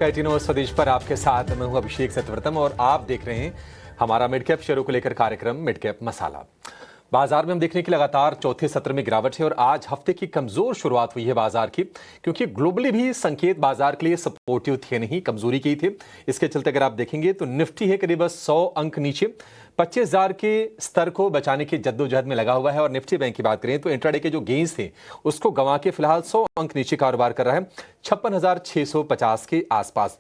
कैटिनो स्वदेश पर आपके साथ मैं हूं अभिषेक सतवर्तम और आप देख रहे हैं हमारा मिड कैप शेयरों को लेकर कार्यक्रम मिड कैप मसाला। बाजार में हम देखने की लगातार चौथे सत्र में गिरावट है और आज हफ्ते की कमजोर शुरुआत हुई है बाजार की, क्योंकि ग्लोबली भी संकेत बाजार के लिए सपोर्टिव थे नहीं, कमजोरी की थे। इसके चलते अगर आप देखेंगे तो निफ्टी है करीब 100 अंक नीचे 25,000 के स्तर को बचाने की जद्दोजहद में लगा हुआ है। और निफ्टी बैंक की बात करें तो इंट्राडे के जो गेंस थे उसको गंवा के फिलहाल 100 अंक नीचे कारोबार कर रहा है 56,650 के आसपास।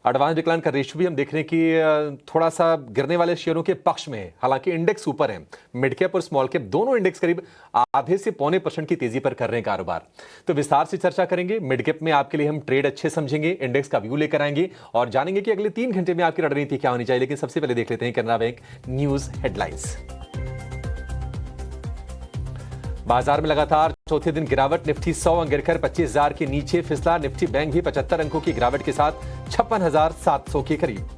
एडवांस डिक्लाइन का रेशियो भी हम देख रहे हैं कि थोड़ा सा गिरने वाले शेयरों के पक्ष में है, हालांकि इंडेक्स ऊपर है। मिड कैप और स्मॉल कैप दोनों इंडेक्स करीब आधे से पौने % की तेजी पर कर रहे हैं कारोबार। तो विस्तार से चर्चा करेंगे। मिड कैप में आपके लिए हम ट्रेड अच्छे समझेंगे, इंडेक्स का व्यू लेकर आएंगे और जानेंगे कि अगले 3 घंटे में आपकी रणनीति क्या होनी चाहिए। लेकिन सबसे पहले देख लेते हैं कैनरा बैंक न्यूज हेडलाइंस। बाजार में लगातार चौथे दिन गिरावट, निफ्टी 100 अंक गिरकर 25,000 के नीचे फिसला। निफ्टी बैंक भी 75 अंकों की गिरावट के साथ 56,700 के करीब।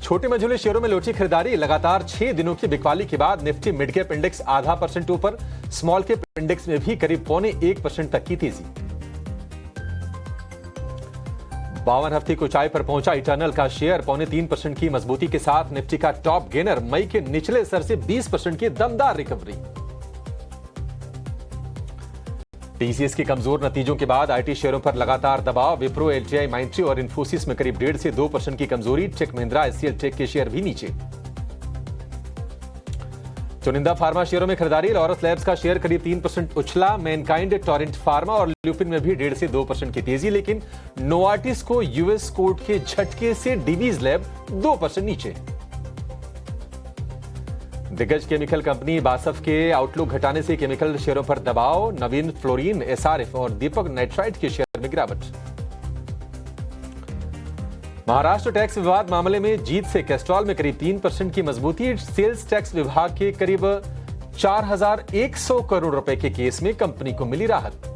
छोटे मझोले शेयरों में लौटी खरीदारी, लगातार 6 दिनों की बिकवाली के बाद निफ्टी मिड कैप इंडेक्स आधा % ऊपर, स्मॉल कैप इंडेक्स में भी करीब 0.25% तक की तेजी। 52 हफ्ते की ऊंचाई पर पहुंचा इटर्नल का शेयर 0.3% की मजबूती के साथ। निफ्टी का टॉप गेनर मई के निचले स्तर से 20% की दमदार रिकवरी। टीसीएस के कमजोर नतीजों के बाद आईटी शेयरों पर लगातार दबाव, विप्रो, एलटीआई, माइंट्री और इन्फोसिस में करीब 1.5 से 2% की कमजोरी। टेक महिंद्रा, एचसीएल टेक के शेयर भी नीचे। चुनिंदा फार्मा शेयरों में खरीदारी, लॉरस लैब्स का शेयर करीब 3% उछला। मैनकाइंड, टोरेंट फार्मा और ल्यूपिन में भी 1.5 से 2% की तेजी। लेकिन नोवार्टिस को यूएस कोर्ट के झटके से डिवीज लैब 2% नीचे। दिग्गज केमिकल कंपनी बासफ के आउटलुक घटाने से केमिकल शेयरों पर दबाव। नवीन फ्लोरीन, एसआरएफ और दीपक नाइट्राइट के शेयर में गिरावट। महाराष्ट्र टैक्स विवाद मामले में जीत से कैस्ट्रॉल में करीब 3% की मजबूती। सेल्स टैक्स विभाग के करीब 4,100 करोड़ रुपए के केस में कंपनी को मिली राहत।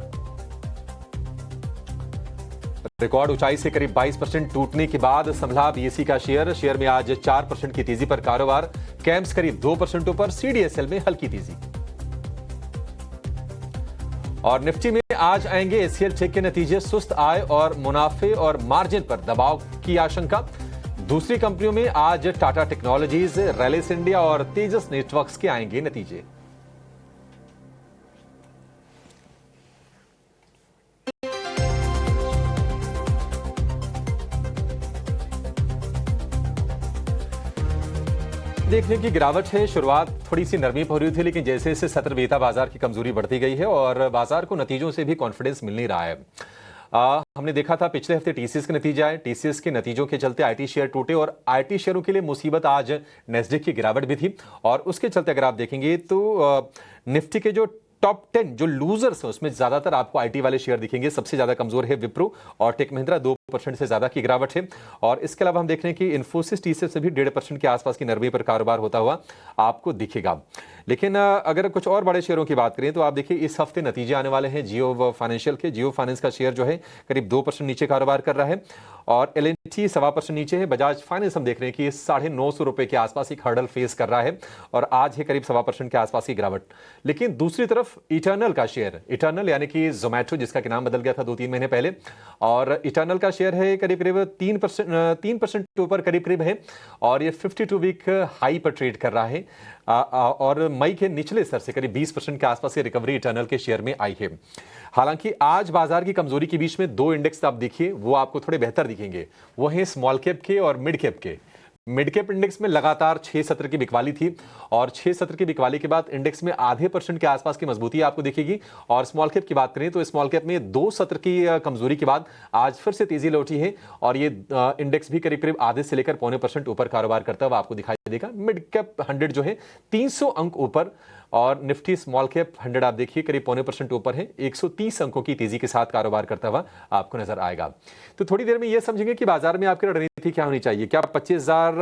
रिकॉर्ड ऊंचाई से करीब 22% टूटने के बाद संभला बीएसई का शेयर में आज 4% की तेजी पर कारोबार। कैम्स करीब 2% ऊपर, सीडीएसएल में हल्की तेजी। और निफ्टी में आज आएंगे एचसीएल टेक के नतीजे, सुस्त आय और मुनाफे और मार्जिन पर दबाव की आशंका। दूसरी कंपनियों में आज टाटा टेक्नोलॉजीज, रैलिस इंडिया और तेजस नेटवर्क्स के आएंगे नतीजे। देखने की गिरावट है। शुरुआत थोड़ी सी नरमी पर हुई थी, लेकिन जैसे जैसे सत्र बीता बाजार की कमजोरी बढ़ती गई है और बाजार को नतीजों से भी कॉन्फिडेंस मिल नहीं रहा है। हमने देखा था पिछले हफ्ते टीसीएस के नतीजे आए, टीसीएस के नतीजों के चलते आईटी शेयर टूटे और आईटी शेयरों के लिए मुसीबत आज नेस्डेक की गिरावट भी थी। और उसके चलते अगर आप देखेंगे तो निफ्टी के जो टॉप 10 जो लूजर्स हैं उसमें ज्यादातर आपको आईटी वाले शेयर दिखेंगे। सबसे ज्यादा कमजोर है विप्रो और टेक महिंद्रा, 2% से ज्यादा की गिरावट है। और इसके अलावा हम देख रहे हैं कि इन्फोसिस, टीसीएस से भी 1.5% के आसपास की नरमी पर कारोबार होता हुआ आपको दिखेगा। लेकिन अगर कुछ और बड़े शेयरों की बात करें तो आप देखिए इस हफ्ते नतीजे आने वाले हैं जियो फाइनेंशियल के। जियो फाइनेंस का शेयर जो है करीब 2% नीचे कारोबार कर रहा है और एलएनटी 1.25% नीचे है। बजाज फाइनेंस हम देख रहे हैं कि 950 रुपए के आसपास एक हर्डल फेस कर रहा है और आज है करीब 1.25% के आसपास की गिरावट। लेकिन दूसरी तरफ इटर्नल का शेयर, इटर्नल यानी कि जोमैटो जिसका कि नाम बदल गया था 2-3 महीने पहले, और इटर्नल का शेयर है करीब 3% के ऊपर करीब है और ये 52 वीक हाई पर ट्रेड कर रहा है। और मई के निचले स्तर से करीब 20% के आसपास की रिकवरी इटर्नल के शेयर में आई है। हालांकि आज बाजार की कमजोरी के बीच में 2 इंडेक्स आप देखिए वो आपको थोड़े बेहतर दिखेंगे, वो है स्मॉल कैप के और मिड कैप के। मिड कैप इंडेक्स में लगातार 6 सत्र की बिकवाली थी और 6 सत्र की बिकवाली के बाद इंडेक्स में आधे % के आसपास की मजबूती आपको दिखेगी। और स्मॉल कैप की बात करें तो स्मॉल कैप में 2 सत्र की कमजोरी के बाद आज फिर से तेजी लौटी है और ये इंडेक्स भी करीब आधे से लेकर 0.25% ऊपर कारोबार करता हुआ आपको दिखाई देगा। मिड कैप 100 जो है 300 अंक ऊपर और निफ्टी स्मॉल कैप 100 आप देखिए करीब 0.25% ऊपर है, 130 अंकों की तेजी के साथ कारोबार करता हुआ आपको नजर आएगा। तो थोड़ी देर में यह समझेंगे कि बाजार में आपकी रणनीति क्या होनी चाहिए। क्या 25,000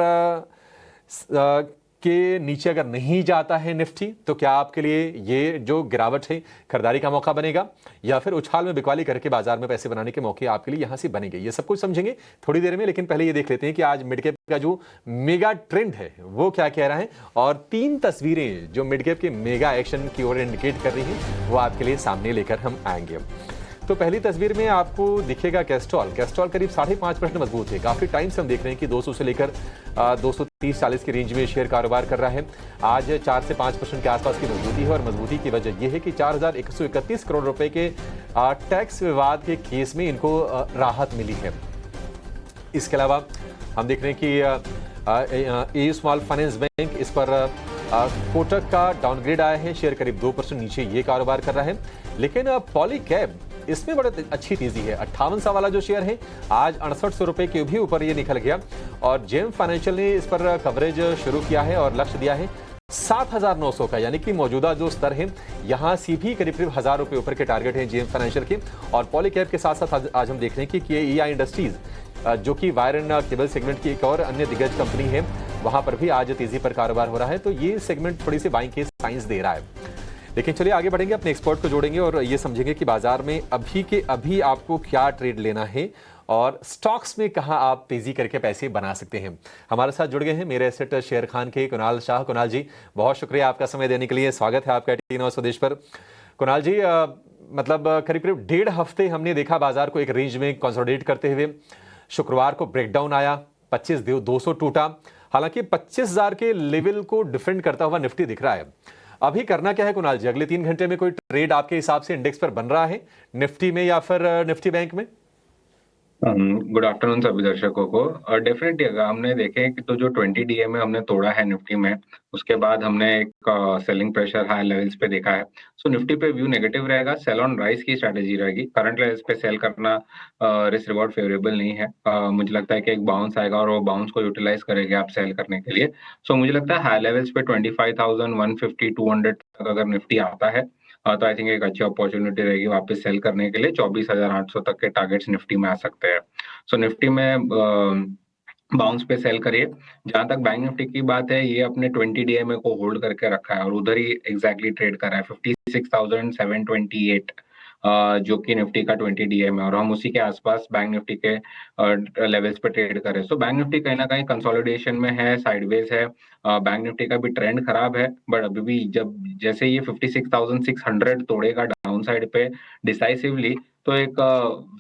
के नीचे अगर नहीं जाता है निफ्टी तो क्या आपके लिए ये जो गिरावट है खरीदारी का मौका बनेगा या फिर उछाल में बिकवाली करके बाजार में पैसे बनाने के मौके आपके लिए यहां से बनेंगे? ये सब कुछ समझेंगे थोड़ी देर में, लेकिन पहले ये देख लेते हैं कि आज मिड कैप का जो मेगा ट्रेंड है वो क्या कह रहा है और 3 तस्वीरें जो मिड कैप के मेगा एक्शन की ओर इंडिकेट कर रही हैं वो आपके लिए सामने लेकर हम आएंगे। तो पहली तस्वीर में आपको दिखेगा कैस्ट्रॉल करीब 5.5% मजबूत है। काफी टाइम से हम देख रहे हैं कि 200 से लेकर 230-40 की रेंज में शेयर कारोबार कर रहा है। आज 4 से 5% के आसपास की मजबूती है और मजबूती की वजह यह है कि 4,131 करोड़ रुपए के टैक्स विवाद के केस में इनको राहत मिली है। इसके अलावा हम देख रहे हैं कि ए स्मॉल फाइनेंस बैंक, इस पर कोटक का डाउनग्रेड आया है। शेयर करीब 2% नीचे ये कारोबार कर रहा है। लेकिन पॉलीकैब, इसमें बड़ी अच्छी तेजी है। 58 वाला जो शेयर है आज 6800 रुपए के भी ऊपर ये निकल गया और जेम फाइनेंशियल ने इस पर कवरेज शुरू किया है और लक्ष्य दिया है 7,900 का, यानी कि मौजूदा जो स्तर है यहां से भी करीब 1,000 रुपए ऊपर के टारगेट हैं जेम फाइनेंशियल के। और पॉलीकैब के साथ साथ आज हम देख रहे हैं कि KEI इंडस्ट्रीज, जो कि वायर एंड केबल सेगमेंट की एक और अन्य दिग्गज कंपनी है, वहां पर भी आज तेजी पर कारोबार हो रहा है। तो ये सेगमेंट थोड़ी सी बाइंग के साइंस दे रहा है। लेकिन चलिए आगे बढ़ेंगे, अपने एक्सपर्ट को जोड़ेंगे और ये समझेंगे कि बाजार में अभी के अभी आपको क्या ट्रेड लेना है और स्टॉक्स में कहां आप तेजी करके पैसे बना सकते हैं। हमारे साथ जुड़ गए हैं मेरे एसेट शेयर खान के कुणाल शाह। कुणाल जी, बहुत शुक्रिया आपका समय देने के लिए। स्वागत है आपका टीवी स्वदेश पर। कुणाल जी, मतलब करीब 1.5 हफ्ते हमने देखा बाजार को एक रेंज में कंसोलिडेट करते हुए। शुक्रवार को ब्रेकडाउन आया, 25,200 टूटा। हालांकि 25,000 के लेवल को डिफेंड करता हुआ निफ्टी दिख रहा है। अभी करना क्या है कुणाल जी? अगले 3 घंटे में कोई ट्रेड आपके हिसाब से इंडेक्स पर बन रहा है, निफ्टी में या फिर निफ्टी बैंक में? गुड आफ्टरनून सभी दर्शकों को। डेफिनेटली अगर हमने देखे कि तो जो 20 DMA हमने तोड़ा है निफ्टी में, उसके बाद हमने एक सेलिंग प्रेशर हाई लेवल्स पे देखा है। सो निफ्टी पे व्यू नेगेटिव रहेगा, सेल ऑन राइज की स्ट्रेटेजी रहेगी। करंट लेवल्स पे सेल करना रिस्क रिवॉर्ड फेवरेबल नहीं है। मुझे लगता है कि एक बाउंस आएगा और वो बाउंस को यूटिलाइज करेंगे आप सेल करने के लिए। सो मुझे लगता है हाई लेवल्स पे 25,150 200 तक अगर निफ्टी आता है तो आई थिंक एक अच्छी अपॉर्चुनिटी रहेगी वापस सेल करने के लिए। 24,800 तक के टारगेट्स निफ्टी में आ सकते हैं। सो निफ्टी में बाउंस पे सेल करिए। जहां तक बैंक निफ्टी की बात है, ये अपने 20 DMA को होल्ड करके रखा है और उधर ही एग्जैक्टली ट्रेड कर रहा है 56,728, जो कि निफ्टी का 20 DMA है और हम उसी के आसपास बैंक निफ्टी के लेवल्स पे ट्रेड कर रहे हैं। सो बैंक निफ्टी कहीं ना कहीं कंसोलिडेशन में है, साइडवेज है। बैंक निफ्टी का भी ट्रेंड खराब है, बट अभी भी जब जैसे ये 56,600 तोड़ेगा डाउन साइड पे डिसाइसिवली, तो एक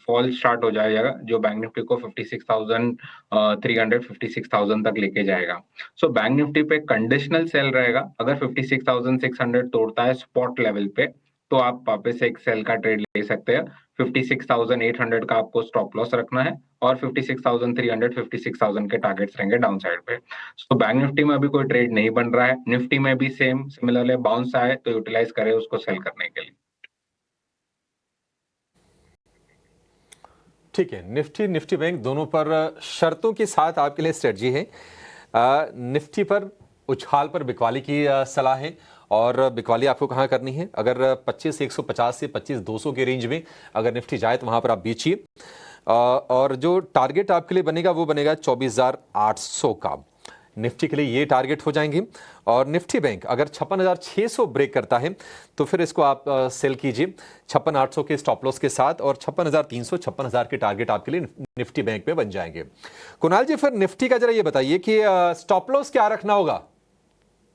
फॉल स्टार्ट हो जाएगा जो बैंक निफ्टी को 56,300 56,000 तक लेके जाएगा। सो बैंक निफ्टी पे कंडीशनल सेल रहेगा। अगर 56,600 तोड़ता है स्पॉट लेवल पे, तो आप वापस एक सेल का ट्रेड ले सकते हैं। 56,800 का आपको स्टॉप लॉस रखना है और 56,300 56,000 के टारगेट्स रहेंगे डाउन साइड पे। सो बैंक निफ्टी में अभी कोई ट्रेड नहीं बन रहा है। निफ्टी में भी सेम सिमिलरली बाउंस आए तो यूटिलाइज करें उसको सेल करने के लिए। ठीक है, निफ्टी बैंक दोनों पर शर्तों के साथ आपके लिए स्ट्रेटजी है। निफ्टी पर उछाल पर बिकवाली की सलाह है और बिकवाली आपको कहां करनी है? अगर 25,150 से 25,200 के रेंज में अगर निफ्टी जाए तो वहां पर आप बेचिए और जो टारगेट आपके लिए बनेगा वो बनेगा 24,800 का। निफ्टी के लिए ये टारगेट हो जाएंगे। और निफ्टी बैंक अगर 56,600 ब्रेक करता है तो फिर इसको आप सेल कीजिए 56,800 के स्टॉप लॉस के साथ और 56,300 56,000 के टारगेट आपके लिए निफ्टी बैंक में बन जाएंगे। कुणाल जी, फिर निफ्टी का जरा ये बताइए कि स्टॉप लॉस क्या रखना होगा?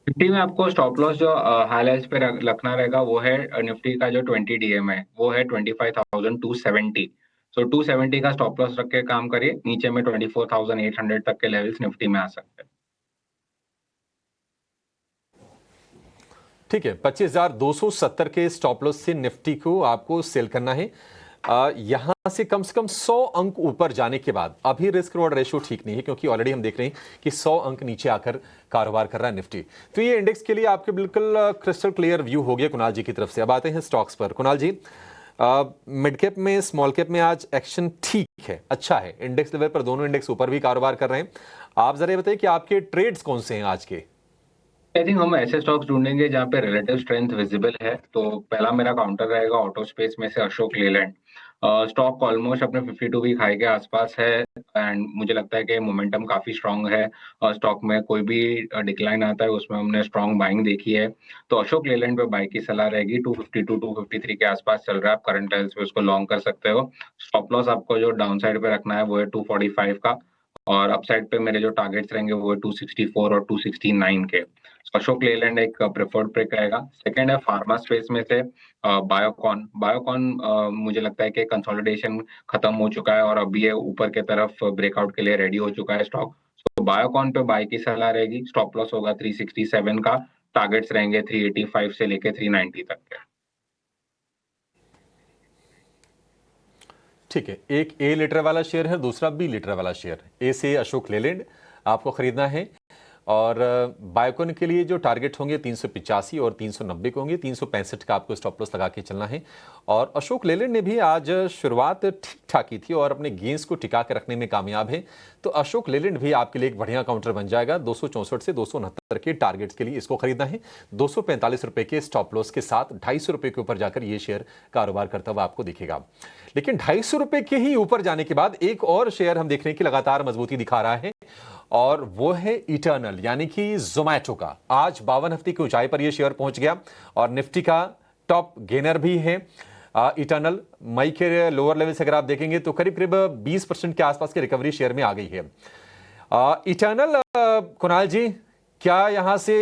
निफ्टी में आपको स्टॉप लॉस जो हाईलाइट्स पे रखना रहेगा वो है निफ्टी का जो 20 DMA है वो है 25,270। सो 270 का स्टॉप लॉस रख के काम करिए। नीचे में 24,800 तक के लेवल्स निफ्टी में आ सकते हैं। ठीक है, 25,270 के स्टॉप लॉस से निफ्टी को आपको सेल करना है। यहां से कम 100 अंक ऊपर जाने के बाद अभी रिस्क रिवॉर्ड रेशियो ठीक नहीं है, क्योंकि ऑलरेडी हम देख रहे हैं कि 100 अंक नीचे आकर कारोबार कर रहा है निफ्टी। तो ये इंडेक्स के लिए आपके बिल्कुल क्रिस्टल क्लियर व्यू हो गया कुणाल जी की तरफ से। अब आते हैं स्टॉक्स पर। कुणाल जी, मिड कैप में स्मॉल कैप में आज एक्शन ठीक है, अच्छा है। इंडेक्स लेवल पर दोनों इंडेक्स ऊपर भी कारोबार कर रहे हैं। आप जरा बताइए कि आपके ट्रेड्स कौन से हैं आज के? आई थिंक हम ऐसे स्टॉक्स ढूंढेंगे जहाँ पे रिलेटिव स्ट्रेंथ विजिबल है। तो पहला मेरा काउंटर रहेगा ऑटो स्पेस में से अशोक लेलैंड। स्टॉक ऑलमोस्ट अपने 52 वीक हाई के आसपास है एंड मुझे लगता है कि मोमेंटम काफी स्ट्रांग है। स्टॉक में कोई भी डिक्लाइन आता है उसमें हमने स्ट्रांग बाइंग देखी है। तो अशोक लेलैंड पे बाई की सलाह रहेगी। 252 253 के आसपास चल रहा है, आप करंट लेवल्स पे उसको लॉन्ग कर सकते हो। स्टॉप लॉस आपको जो डाउन साइड पे रखना है वो है 245 का और अपसाइड पे मेरे जो टारगेट्स रहेंगे वो 264 और 269 के। अशोक लेलैंड एक प्रेफर्ड पिक रहेगा। सेकंड है फार्मा स्पेस में से बायोकॉन। बायोकॉन मुझे लगता है कि कंसोलिडेशन खत्म हो चुका है और अभी ये ऊपर के तरफ ब्रेकआउट के लिए रेडी हो चुका है स्टॉक। तो बायोकॉन पे बाय की सलाह रहेगी। स्टॉप लॉस होगा 367 का। टारगेट्स रहेंगे 385 से लेके 390 तक के। ठीक है, एक ए लीटर वाला शेयर है, दूसरा बी लीटर वाला शेयर। ए से अशोक लेलैंड आपको खरीदना है और बायोकॉन के लिए जो टारगेट होंगे 385 और 390 के होंगे। 365 का आपको स्टॉप लॉस लगा के चलना है। और अशोक लेलैंड ने भी आज शुरुआत ठीक ठाक की थी और अपने गेंस को टिका के रखने में कामयाब है। तो अशोक लेलैंड भी आपके लिए एक बढ़िया काउंटर बन जाएगा। 264 से 269 के टारगेट्स के लिए इसको खरीदना है। 245 रुपए के स्टॉप लॉस के साथ 250 रुपए के ऊपर जाकर ये शेयर कारोबार करता हुआ आपको दिखेगा। लेकिन 250 रुपए के ही ऊपर जाने के बाद एक और शेयर हम देख रहे हैं कि लगातार मजबूती दिखा रहा है और वो है इटर्नल, यानी कि जोमैटो का। आज 52 हफ्ते की ऊंचाई पर यह शेयर पहुंच गया और निफ्टी का टॉप गेनर भी है इटर्नल। मई के लोअर लेवल से अगर आप देखेंगे तो करीब करीब 20% के आसपास की रिकवरी शेयर में आ गई है। इटर्नल, कुणाल जी, क्या यहां से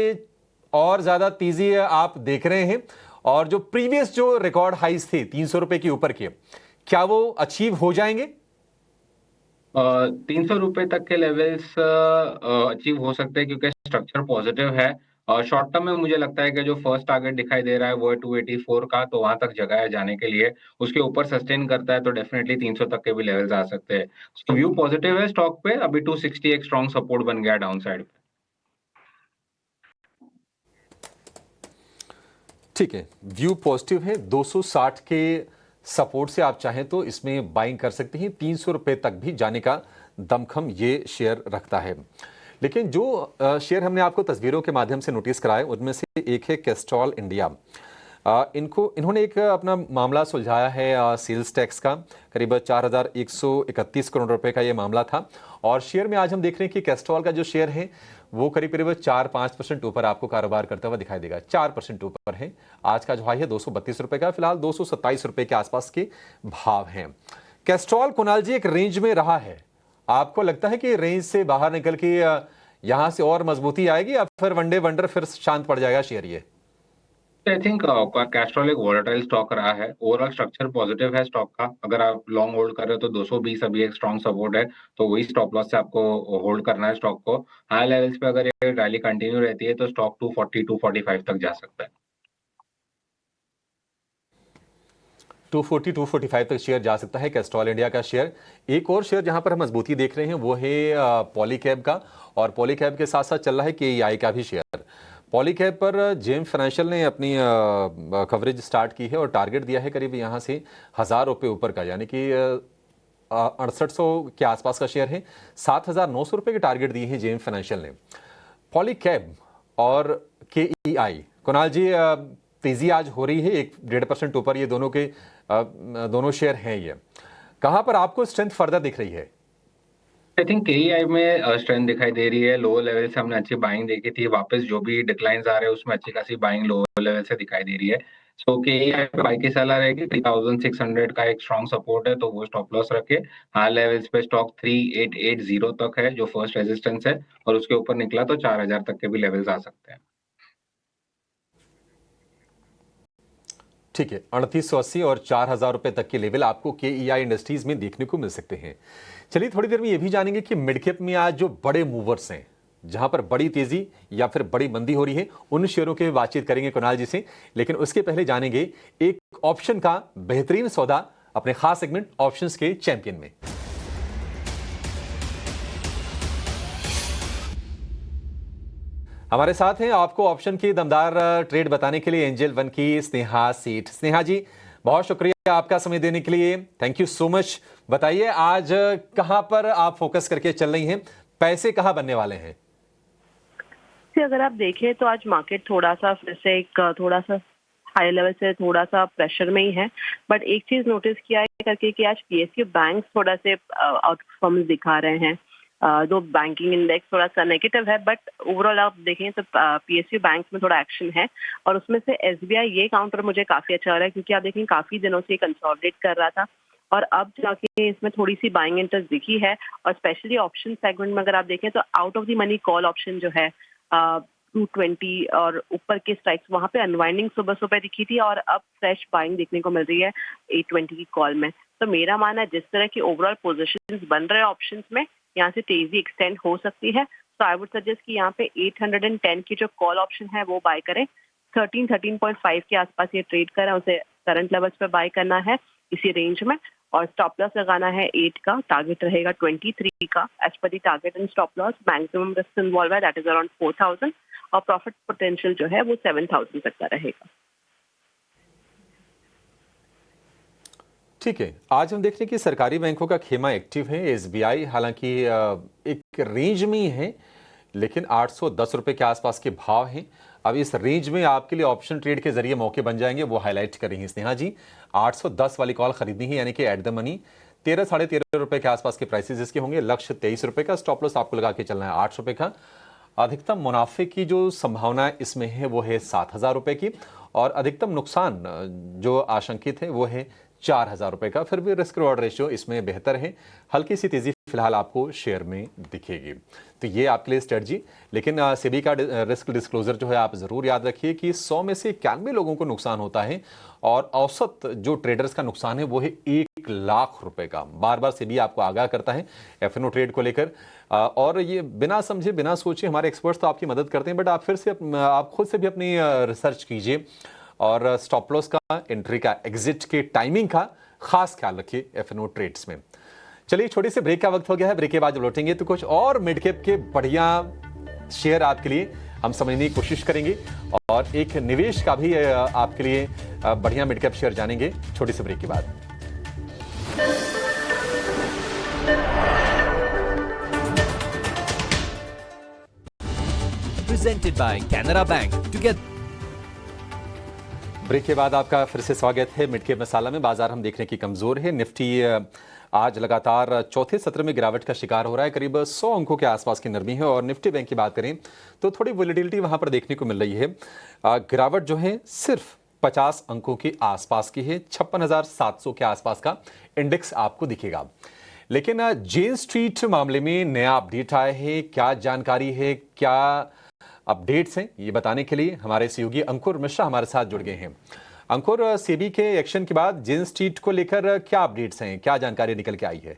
और ज्यादा तेजी आप देख रहे हैं? और जो प्रीवियस जो रिकॉर्ड हाइस थे 300 रुपए के ऊपर के, क्या वो अचीव हो जाएंगे? 300 रुपए तक के लेवल्स अचीव हो सकते हैं क्योंकि स्ट्रक्चर पॉजिटिव है। और शॉर्ट टर्म में मुझे लगता है कि जो फर्स्ट टारगेट दिखाई दे रहा है वो है 284 का, तो वहां तक जगह है जाने के लिए। उसके ऊपर सस्टेन करता है तो डेफिनेटली 300 तक के भी लेवल्स आ सकते हैं। तो व्यू पॉजिटिव है स्टॉक पे। अभी 260 एक स्ट्रॉन्ग सपोर्ट बन गया डाउन साइड पे। ठीक है, व्यू पॉजिटिव है। 260 के सपोर्ट से आप चाहें तो इसमें बाइंग कर सकते हैं। 300 रुपए तक भी जाने का दमखम ये शेयर रखता है। लेकिन जो शेयर हमने आपको तस्वीरों के माध्यम से नोटिस कराए उनमें से एक है कैस्ट्रॉल इंडिया। इन्होंने एक अपना मामला सुलझाया है सेल्स टैक्स का। करीब 4,131 करोड़ रुपए का ये मामला था और शेयर में आज हम देख रहे हैं कि कैस्ट्रॉल का जो शेयर है वो करीब करीब 4-5% ऊपर आपको कारोबार करता हुआ दिखाई देगा। 4% ऊपर है। आज का जो हाई है 232 रुपए का, फिलहाल 227 रुपए के आसपास के भाव हैं। कैस्ट्रॉल, कुणाल जी, एक रेंज में रहा है। आपको लगता है कि रेंज से बाहर निकल के यहां से और मजबूती आएगी या फिर वनडे वंडर फिर शांत पड़ जाएगा शेयर ये? आई थिंक कैस्ट्रॉल एक वोलेटाइल स्टॉक रहा है। ओवरऑल स्ट्रक्चर पॉजिटिव है स्टॉक का। अगर आप लॉन्ग होल्ड कर रहे हो तो 220 अभी एक स्ट्रॉन्ग सपोर्ट है, तो वही स्टॉप लॉस से आपको होल्ड करना है स्टॉक को। हाई लेवल्स पे अगर ये रैली कंटिन्यू रहती है तो स्टॉक 240 245 तक जा सकता है। 240 245 तक शेयर जा सकता है कैस्ट्रॉल इंडिया का शेयर। एक और शेयर जहां पर हम मजबूती देख रहे हैं वो है पॉलीकैब का, और पॉलीकैब के साथ साथ चल रहा है केईआई का भी शेयर। पॉलीकैब पर जेम फाइनेंशियल ने अपनी कवरेज स्टार्ट की है और टारगेट दिया है करीब यहां से 1,000 रुपये ऊपर का, यानी कि 6800 के आसपास का शेयर है। 7,900 रुपये के टारगेट दिए हैं जेम फाइनेंशियल ने। पॉलीकैब और केईआई, कुणाल जी, तेजी आज हो रही है 1-1.5% ऊपर ये दोनों के दोनों शेयर हैं। ये कहां पर आपको स्ट्रेंथ फर्दर दिख रही है? आई थिंक केईआई में स्ट्रेंथ दिखाई दे रही है। लोअर लेवल से हमने अच्छी बाइंग देखी थी। वापस जो भी डिक्लाइंस आ रहे हैं उसमें अच्छी खासी बाइंग लोअर लेवल से दिखाई दे रही है। सो केईआई पे बाई की सलाह रहेगी। 3600 का एक स्ट्रॉन्ग सपोर्ट है तो वो स्टॉप लॉस रखे। हाई लेवल्स पे स्टॉक 3880 तक है जो फर्स्ट रेजिस्टेंस है, और उसके ऊपर निकला तो 4000 तक के भी लेवल्स आ सकते हैं। ठीक है, 3880 और 4,000 रुपए तक के लेवल आपको केईआई इंडस्ट्रीज में देखने को मिल सकते हैं। चलिए थोड़ी देर में ये भी जानेंगे कि मिड कैप में आज जो बड़े मूवर्स हैं, जहां पर बड़ी तेजी या फिर बड़ी मंदी हो रही है, उन शेयरों की बातचीत करेंगे कुणाल जी से। लेकिन उसके पहले जानेंगे एक ऑप्शन का बेहतरीन सौदा अपने खास सेगमेंट ऑप्शंस के चैंपियन में। हमारे साथ हैं आपको ऑप्शन की दमदार ट्रेड बताने के लिए एंजल वन की स्नेहा सेठ। स्नेहा जी, बहुत शुक्रिया आपका समय देने के लिए, थैंक यू सो मच। बताइए आज कहां पर आप फोकस करके चल रही हैं, पैसे कहां बनने वाले हैं? अगर आप देखें तो आज मार्केट थोड़ा सा फिर से एक थोड़ा सा हाई लेवल से थोड़ा सा प्रेशर में ही है। बट एक चीज नोटिस किया है करके कि आज पीएसयू बैंक थोड़ा से आउट परफॉर्मेंस दिखा रहे हैं। दो बैंकिंग इंडेक्स थोड़ा सा नेगेटिव है, बट ओवरऑल आप देखें तो पीएसयू बैंक में थोड़ा एक्शन है। और उसमें से एसबीआई ये काउंटर मुझे काफी अच्छा लग रहा है क्योंकि आप देखें काफी दिनों से कंसोलिडेट कर रहा था और अब जाके इसमें थोड़ी सी बाइंग इंटरेस्ट दिखी है। और स्पेशली ऑप्शन सेगमेंट में अगर आप देखें तो out of the money call option जो है 220 और ऊपर के स्ट्राइक्स वहां पे अनवाइंडिंग सुबह सुबह दिखी थी और अब फ्रेश बाइंग देखने को मिल रही है 820 की कॉल में। तो मेरा मानना है जिस तरह की ओवरऑल पोजीशंस बन रहे हैं ऑप्शंस में, यहाँ से तेजी एक्सटेंड हो सकती है। तो आई वुड सजेस्ट कि यहाँ पे 810 की जो कॉल ऑप्शन है वो बाय करें। 13.5 के आसपास ये ट्रेड करें, उसे करंट लेवल्स पे बाय करना है इसी रेंज में। और स्टॉप लॉस लगाना है 8 का, टारगेट रहेगा 23 का। एज पर the target and stop loss maximum risk involve है, दैट इज अराउंड 4000 और प्रॉफिट पोटेंशियल जो है वो 7000 तक का रहेगा। ठीक है, आज हम देख रहे हैं कि सरकारी बैंकों का खेमा एक्टिव है। एसबीआई हालांकि एक रेंज में ही है, लेकिन 810 रुपए के आसपास के भाव हैं। अब इस रेंज में आपके लिए ऑप्शन ट्रेड के जरिए मौके बन जाएंगे, वो हाईलाइट कर रही हैं स्नेहा जी। 810 वाली कॉल खरीदनी है, यानी कि एट द मनी 13 साढ़े 13 रुपए के आसपास के प्राइसेस इसके होंगे। लक्ष्य 23 रुपए का, स्टॉप लॉस आपको लगा के चलना है 8 रुपए का। अधिकतम मुनाफे की जो संभावना इसमें है वो है 7,000 रुपए की, और अधिकतम नुकसान जो आशंकित है वो है 4,000 रुपए का। फिर भी रिस्क रिवॉर्ड रेशियो इसमें बेहतर है। हल्की सी तेजी फिलहाल आपको शेयर में दिखेगी। तो ये आपके लिए स्ट्रेटजी। लेकिन सेबी का रिस्क डिस्क्लोजर जो है आप जरूर याद रखिए कि 100 में से 91 लोगों को नुकसान होता है, और औसत जो ट्रेडर्स का नुकसान है वो है 1 लाख रुपए का। बार बार सेबी आपको आगाह करता है एफएनओ ट्रेड को लेकर, और ये बिना समझे बिना सोचे, हमारे एक्सपर्ट्स तो आपकी मदद करते हैं, बट आप फिर से आप खुद से भी अपनी रिसर्च कीजिए और स्टॉप लॉस का, एंट्री का, एग्जिट के टाइमिंग का खास ख्याल रखिए एफएनओ ट्रेड्स में। चलिए, छोटी से ब्रेक का वक्त हो गया है। ब्रेक के बाद जब लौटेंगे तो कुछ और मिड कैप के बढ़िया शेयर आपके लिए हम समझने की कोशिश करेंगे, और एक निवेश का भी आपके लिए बढ़िया मिड कैप शेयर जानेंगे छोटी से ब्रेक के बाद। Presented by Canara Bank. Together. Break के बाद आपका फिर से स्वागत है। मिड कैप मसाला में बाजार हम देख रहे हैं कि कमजोर है। निफ्टी आज लगातार चौथे सत्र में गिरावट का शिकार हो रहा है। करीब 100 अंकों के आसपास की नरमी है, और निफ्टी बैंक की बात करें तो थोड़ी वोलेटिलिटी वहां पर देखने को मिल रही है। गिरावट जो है सिर्फ 50 अंकों के आसपास की है। 56,700 के आसपास का इंडेक्स आपको दिखेगा। लेकिन जेन स्ट्रीट मामले में नया अपडेट आया है। क्या जानकारी है, क्या अपडेट्स हैं, ये बताने के लिए हमारे सहयोगी अंकुर मिश्रा हमारे साथ जुड़ गए हैं। अंकुर, सेबी के एक्शन के बाद जेन स्ट्रीट को लेकर क्या अपडेट्स हैं, क्या जानकारी निकल के आई है?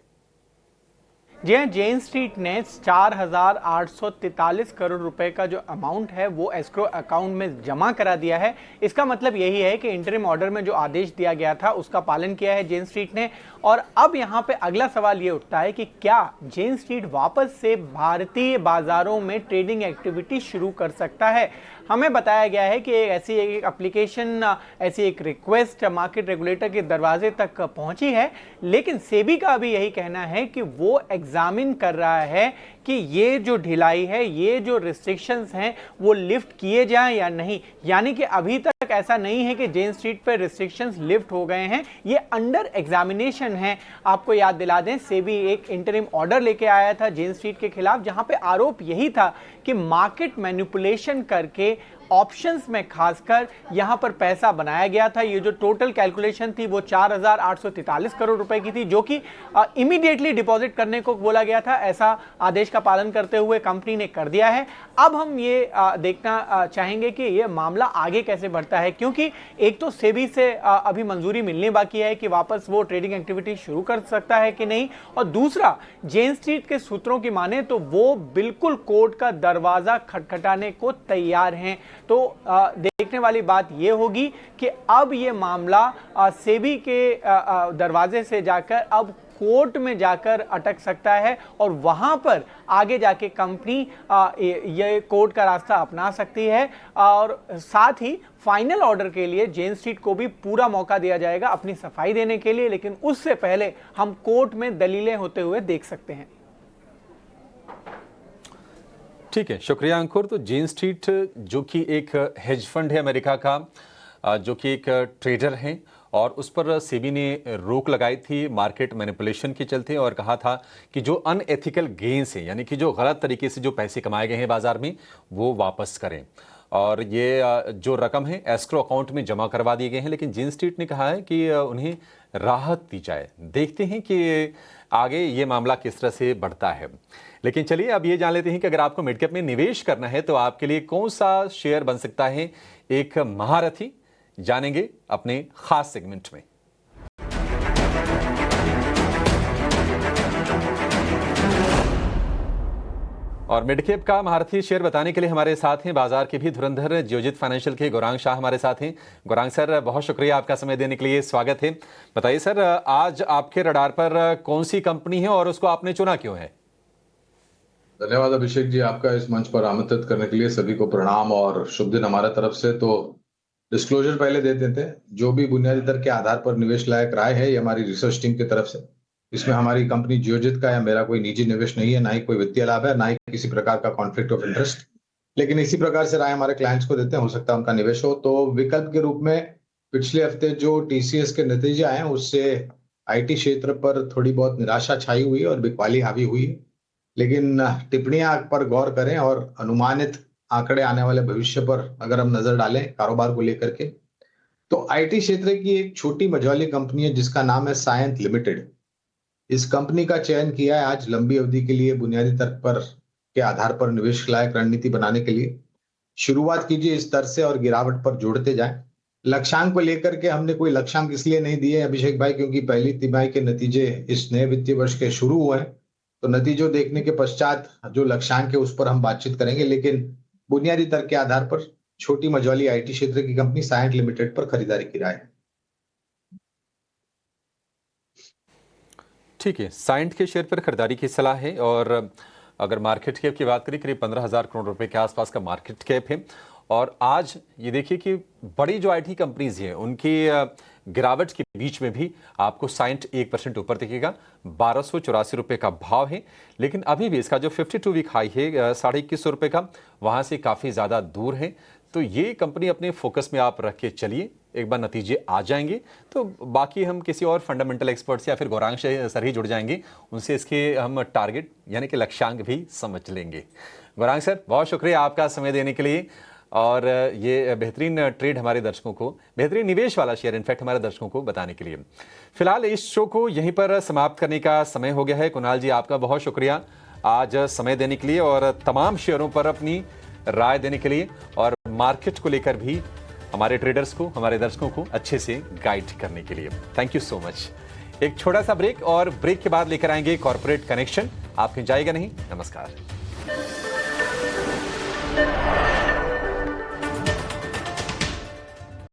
जी हाँ, जेन स्ट्रीट ने 4,843 करोड़ रुपए का जो अमाउंट है वो एस्क्रो अकाउंट में जमा करा दिया है। इसका मतलब यही है कि इंटरिम ऑर्डर में जो आदेश दिया गया था उसका पालन किया है जेन स्ट्रीट ने। और अब यहाँ पे अगला सवाल ये उठता है कि क्या जेन स्ट्रीट वापस से भारतीय बाजारों में ट्रेडिंग एक्टिविटी शुरू कर सकता है। हमें बताया गया है कि ऐसी एक एप्लीकेशन, ऐसी एक रिक्वेस्ट मार्केट रेगुलेटर के दरवाजे तक पहुंची है, लेकिन सेबी का भी यही कहना है कि वो एग्जामिन कर रहा है कि ये जो ढिलाई है, ये जो रिस्ट्रिक्शंस हैं वो लिफ्ट किए जाएं या नहीं। यानी कि अभी तक ऐसा नहीं है कि जेन स्ट्रीट पर रिस्ट्रिक्शंस लिफ्ट हो गए हैं, ये अंडर एग्जामिनेशन है। आपको याद दिला दें, सेबी एक इंटरिम ऑर्डर लेके आया था जेन स्ट्रीट के खिलाफ, जहां पे आरोप यही था कि मार्केट मैनिपुलेशन करके ऑप्शंस में खासकर यहां पर पैसा बनाया गया था। ये जो टोटल कैलकुलेशन थी वो 4,843 करोड़ रुपए की थी, जो कि इमीडिएटली डिपॉजिट करने को बोला गया था। ऐसा आदेश का पालन करते हुए कंपनी ने कर दिया है। अब हम ये देखना चाहेंगे कि ये मामला आगे कैसे बढ़ता है, क्योंकि एक तो सेबी से अभी मंजूरी मिलनी बाकी है कि वापस वो ट्रेडिंग एक्टिविटी शुरू कर सकता है कि नहीं, और दूसरा जेन स्ट्रीट के सूत्रों की माने तो वो बिल्कुल कोर्ट का दरवाजा खटखटाने को तैयार हैं। तो देखने वाली बात यह होगी कि अब यह मामला सेबी के दरवाजे से जाकर अब कोर्ट में जाकर अटक सकता है, और वहां पर आगे जाके कंपनी ये कोर्ट का रास्ता अपना सकती है। और साथ ही फाइनल ऑर्डर के लिए जेन स्ट्रीट को भी पूरा मौका दिया जाएगा अपनी सफाई देने के लिए, लेकिन उससे पहले हम कोर्ट में दलीलें होते हुए देख सकते हैं। ठीक है, शुक्रिया अंकुर। तो जेन स्ट्रीट जो कि एक हेज फंड है अमेरिका का, जो कि एक ट्रेडर हैं, और उस पर सेबी ने रोक लगाई थी मार्केट मैनिपुलेशन के चलते, और कहा था कि जो अनएथिकल गेन्स हैं, यानी कि जो गलत तरीके से जो पैसे कमाए गए हैं बाजार में, वो वापस करें। और ये जो रकम है एस्क्रो अकाउंट में जमा करवा दिए गए हैं, लेकिन जिन स्ट्रीट ने कहा है कि उन्हें राहत दी जाए। देखते हैं कि आगे ये मामला किस तरह से बढ़ता है। लेकिन चलिए अब ये जान लेते हैं कि अगर आपको मिड कैप में निवेश करना है तो आपके लिए कौन सा शेयर बन सकता है एक महारथी, जानेंगे अपने खास सेगमेंट में। और मिड कैप का महारथी शेयर बताने के लिए हमारे साथ हैं बाजार के भी धुरंधर जियोजित फाइनेंशियल के गौरांग शाह हमारे साथ हैं। गौरांग सर, बहुत शुक्रिया आपका समय देने के लिए, स्वागत है। बताइए सर, आज आपके रडार पर कौन सी कंपनी है और उसको आपने चुना क्यों है? धन्यवाद अभिषेक जी, आपका इस मंच पर आमंत्रित करने के लिए। सभी को प्रणाम और शुभ दिन हमारे तरफ से। तो डिस्क्लोजर पहले दे देते हैं, जो भी बुनियादी दर के आधार पर निवेश लायक राय है ये हमारी रिसर्च टीम की तरफ से। इसमें हमारी कंपनी जियोजित का या मेरा कोई निजी निवेश नहीं है, ना ही कोई वित्तीय लाभ है, ना ही किसी प्रकार का कॉन्फ्लिक्ट ऑफ इंटरेस्ट। लेकिन इसी प्रकार से राय हमारे क्लाइंट्स को देते हैं, हो सकता है उनका निवेश हो। तो विकल्प के रूप में पिछले हफ्ते जो टीसीएस के नतीजे आए उससे आईटी क्षेत्र पर थोड़ी बहुत निराशा छाई हुई और बिकवाली हावी हुई। लेकिन टिप्पणियां पर गौर करें और अनुमानित आंकड़े आने वाले भविष्य पर अगर हम नजर डालें कारोबार को लेकर के, तो आईटी क्षेत्र की एक छोटी मझौली कंपनी है जिसका नाम है सायंत लिमिटेड। इस कंपनी का चयन किया है आज लंबी अवधि के लिए बुनियादी दर पर के आधार पर निवेश लायक रणनीति बनाने के लिए। शुरुआत कीजिए इस दर से और गिरावट पर जोड़ते जाएं। लक्ष्यांक को लेकर के हमने कोई लक्ष्यांक इसलिए नहीं दिए अभिषेक भाई, क्योंकि पहली तिमाही के नतीजे इस नए वित्तीय वर्ष के शुरू हुए हैं। तो नतीजों देखने के पश्चात जो लक्ष्यांक है उस पर हम बातचीत करेंगे। लेकिन बुनियादी दर के आधार पर छोटी मझौली आईटी क्षेत्र की कंपनी सायंत लिमिटेड पर खरीदारी की राय है। ठीक है, सायंत के शेयर पर खरीदारी की सलाह है। और अगर मार्केट कैप की बात करें, करीब 15,000 करोड़ रुपए के आसपास का मार्केट कैप है। और आज ये देखिए कि बड़ी जो आईटी कंपनीज हैं उनकी गिरावट के बीच में भी आपको सायंत 1% ऊपर दिखेगा। 1284 रुपए का भाव है, लेकिन अभी भी इसका जो 52 वीक हाई है 2150 रुपए का, वहां से काफी ज्यादा दूर है। तो ये कंपनी अपने फोकस में आप रख के चलिए, एक बार नतीजे आ जाएंगे तो बाकी हम किसी और फंडामेंटल एक्सपर्ट से या फिर गौरांग सर ही जुड़ जाएंगे, उनसे इसके हम टारगेट यानी कि लक्ष्यांक भी समझ लेंगे। गौरांग सर, बहुत शुक्रिया आपका समय देने के लिए। और ये बेहतरीन ट्रेड हमारे दर्शकों को, बेहतरीन निवेश वाला शेयर इनफैक्ट हमारे दर्शकों को बताने के लिए। फिलहाल इस शो को यहीं पर समाप्त करने का समय हो गया है। कुणाल जी, आपका बहुत शुक्रिया आज समय देने के लिए और तमाम शेयरों पर अपनी राय देने के लिए, और मार्केट को लेकर भी हमारे ट्रेडर्स को, हमारे दर्शकों को अच्छे से गाइड करने के लिए। Thank you so much. एक छोटा सा ब्रेक, और ब्रेक के बाद लेकर आएंगे कॉर्पोरेट कनेक्शन। आप कहीं जाएगा नहीं। नमस्कार।